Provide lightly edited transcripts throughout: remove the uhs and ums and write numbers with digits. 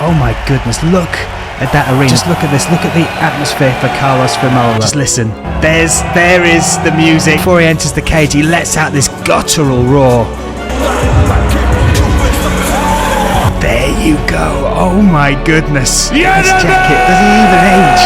Oh my goodness, look at that arena. Just look at this, look at the atmosphere for Carlos Vemola. Just listen, there is the music. Before he enters the cage, he lets out this guttural roar. There you go, oh my goodness. This jacket doesn't even age.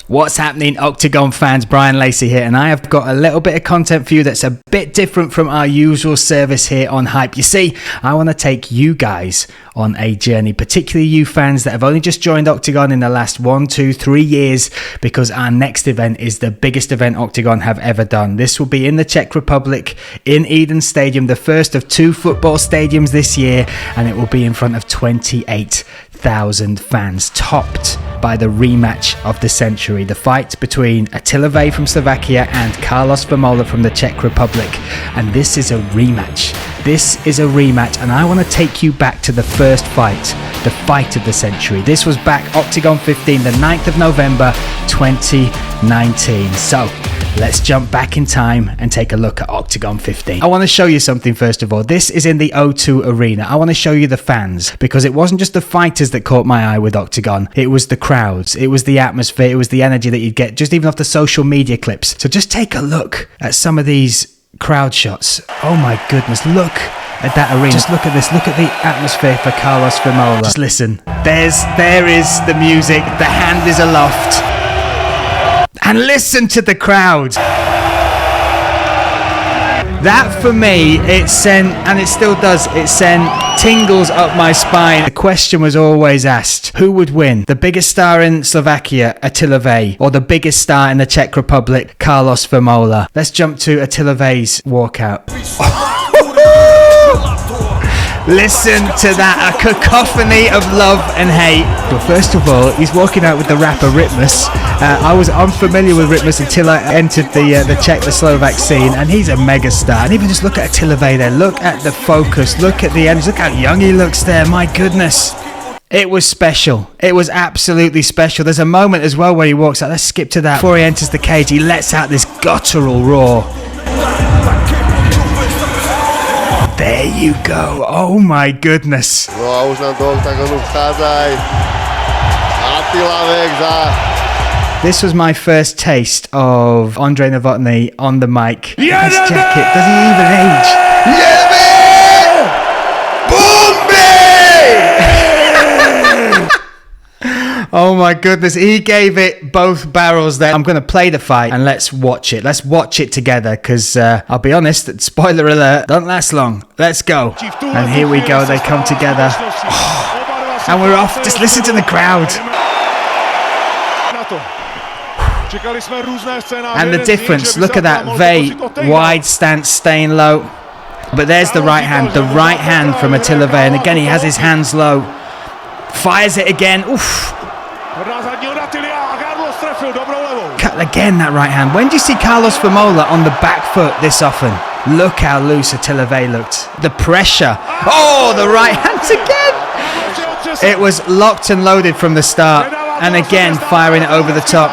What's happening, Octagon fans? Brian Lacey here, and I have got a little bit of content for you that's a bit different from our usual service here on Hype. You see, I want to take you guys on a journey, particularly you fans that have only just joined Octagon in the last 1, 2, 3 years, because our next event is the biggest event Octagon have ever done. This will be in the Czech Republic, in Eden Stadium, the first of 2 football stadiums this year, and it will be in front of 28,000 fans, topped by the rematch of the century, the fight between Attila Végh from Slovakia and Carlos Vemola from the Czech Republic. And this is a rematch. This is a rematch, and I want to take you back to the first fight, the fight of the century. This was back Octagon 15, the 9th of November 2019. So let's jump back in time and take a look at Octagon 15. I want to show you something first of all. This is in the O2 Arena. I want to show you the fans, because it wasn't just the fighters that caught my eye with Octagon. It was the crowds, it was the atmosphere, it was the energy that you'd get just even off the social media clips. So just take a look at some of these crowd shots. Oh my goodness, look at that arena. Just look at this, look at the atmosphere for Carlos Vemola. Just listen, there is the music, the hand is aloft. And listen to the crowd. That for me, it sent, and it still does, it sent tingles up my spine. The question was always asked, who would win? The biggest star in Slovakia, Attila Végh, or the biggest star in the Czech Republic, Carlos Vemola? Let's jump to Attila Véh's walkout. Listen to that, a cacophony of love and hate. But first of all, he's walking out with the rapper Rytmus. I was unfamiliar with Rytmus until I entered the Czech, the Slovak scene, and he's a mega star. And even just look at Attila Végh there, look at the focus, look at the energy, look how young he looks there, my goodness. It was special. It was absolutely special. There's a moment as well where he walks out, let's skip to that. Before he enters the cage, he lets out this guttural roar. There you go, oh my goodness. No a už nám do Octagonu vchádza Attila Végh. This was my first taste of Ondrej Novotný on the mic. This jacket doesn't even age. Oh my goodness, he gave it both barrels there. I'm going to play the fight and let's watch it. Let's watch it together, because I'll be honest, spoiler alert, don't last long. Let's go. And here we go, they come together. Oh, and we're off. Just listen to the crowd. And the difference, look at that. Végh, wide stance, staying low. But there's the right hand from Attila Végh. And again, he has his hands low. Fires it again. Oof. Again, that right hand. When do you see Carlos Vemola on the back foot this often? Look how loose Attila Végh looked. The pressure. Oh, the right hand again. It was locked and loaded from the start. And again, firing it over the top.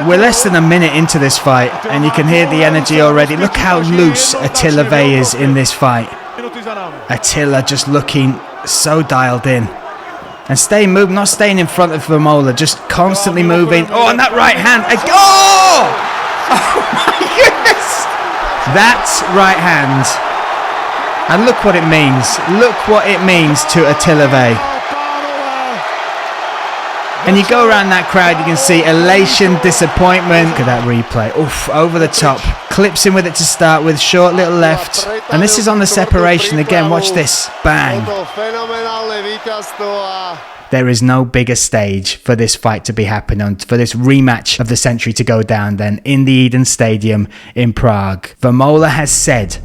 We're less than a minute into this fight, and you can hear the energy already. Look how loose Attila Végh is in this fight. Attila just looking so dialed in. And staying moving, not staying in front of Vemola, just constantly moving. Oh, and that right hand. Oh! Oh my goodness! That's right hand. And look what it means. Look what it means to Attila Végh. And you go around that crowd, you can see elation, disappointment. Look at that replay. Oof, over the top. Clips in with it to start with, short little left. And this is on the separation again, watch this. Bang. There is no bigger stage for this fight to be happening on, for this rematch of the century to go down than in the Eden Stadium in Prague. Vemola has said,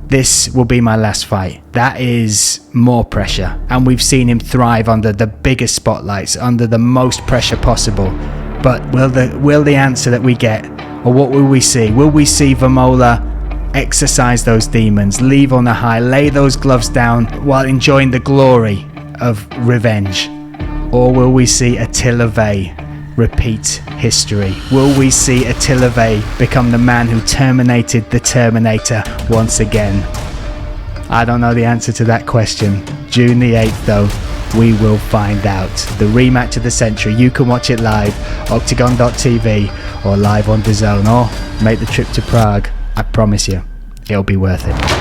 this will be my last fight. That is more pressure. And we've seen him thrive under the biggest spotlights, under the most pressure possible. But will the answer that we get, or what will we see? Will we see Vemola exercise those demons, leave on a high, lay those gloves down while enjoying the glory of revenge? Or will we see Attila Végh repeat history? Will we see Attila Végh become the man who terminated the Terminator once again? I don't know the answer to that question. June the 8th though, we will find out. The rematch of the century. You can watch it live, octagon.tv or live on DAZN, or make the trip to Prague. I promise you, it'll be worth it.